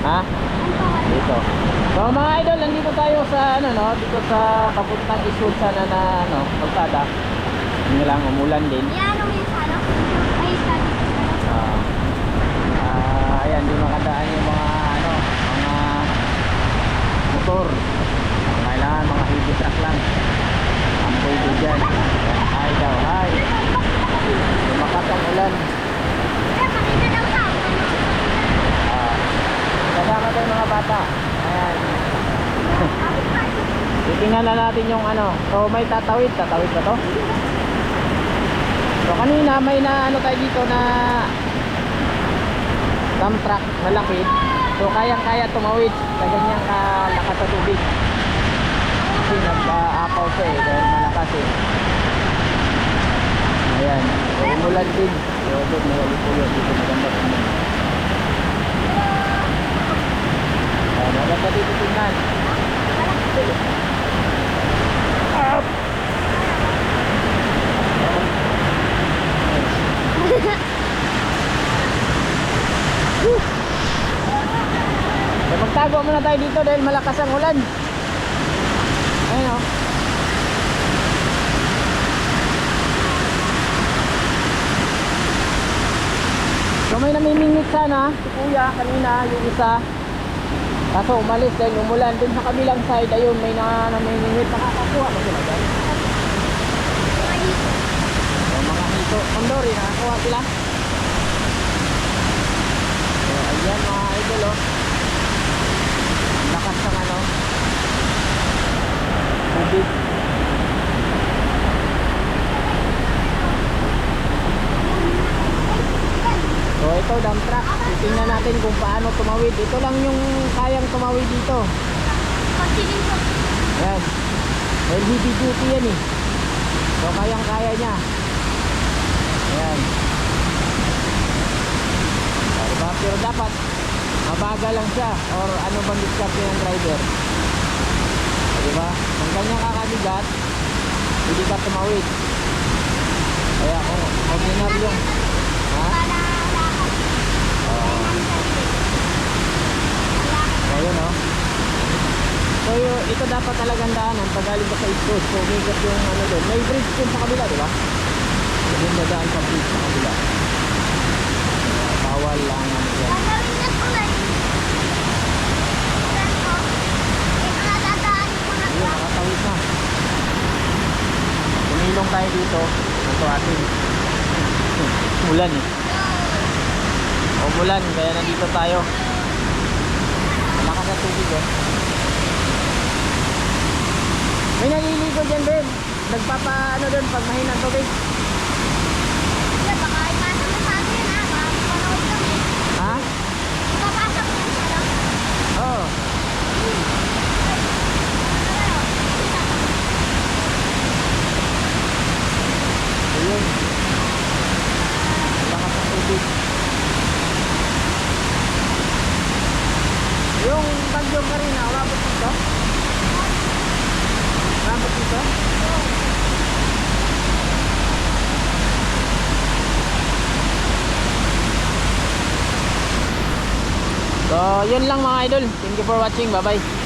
Ha? Dito. So mga idol, nandito tayo sa ano no, dito sa papuntang Isusa na ano, kalsada. Hindi lang umulan din. Ayan, di makadaan yung mga ano, mga motor. Kailangan mga heavy truck lang. Ang pwede dyan. Ay daw, ay. Lumakas ang ulan. Kasama tayo mga bata. Ayan. Titingnan na natin yung ano. So may tatawid ba to? So kanina may na ano tayo dito na dump truck malaki. So kayang-kaya tumawid sa ganyang kalakas sa tubig. Kasi nag-aapaw siya eh, dahil malakas eh. Ayan. So umulan din. So doon nalipulot dito maganda tingnan. Maganda dito tingnan. Up! So, magtago muna tayo dito dahil malakas ang ulan. Ayun o. So may namimingit sana si kuya kanina yung isa. Kaso umalis dahil umulan. Dun sa kabilang side ayun may namimingit. Nakakakuha ba sila dyan? So mga hito kondori nakakuha sila. So ayan mga idol o. Lakas ng ano tubig. So ito dump truck. Titingnan natin kung paano tumawid. Ito lang yung kayang tumawid dito. Ayan. LBB duty yan eh. So kayang kaya niya. Ayan. So, diba? Pero dapat mabagal lang siya. Or ano bang diskarte ng driver. So, diba? Kung kanyang kakabigat, hindi ka tumawid. Kaya kung ordinaryong ayun o. So ito dapat talagang daanan pag galing ka sa East. So umigat yung ano doon. May bridge din sa kabila, diba? So yung dadaan sa bridge sa kabila. Bawal lang ano dyan. Ayun, nakatawid na. Tumilong tayo dito. Ito atin. Mulan eh. Umulan kaya nandito tayo. Malakas ang tubig oh. May naliligo dyan din. Nagpapa ano doon pag mahina ang tubig. Ha? Oo. Ayun. Malakas ang tubig. Yung bagyo pa rin, umabot dito? Umabot dito? So, yun lang mga idol. Thank you for watching. Bye-bye.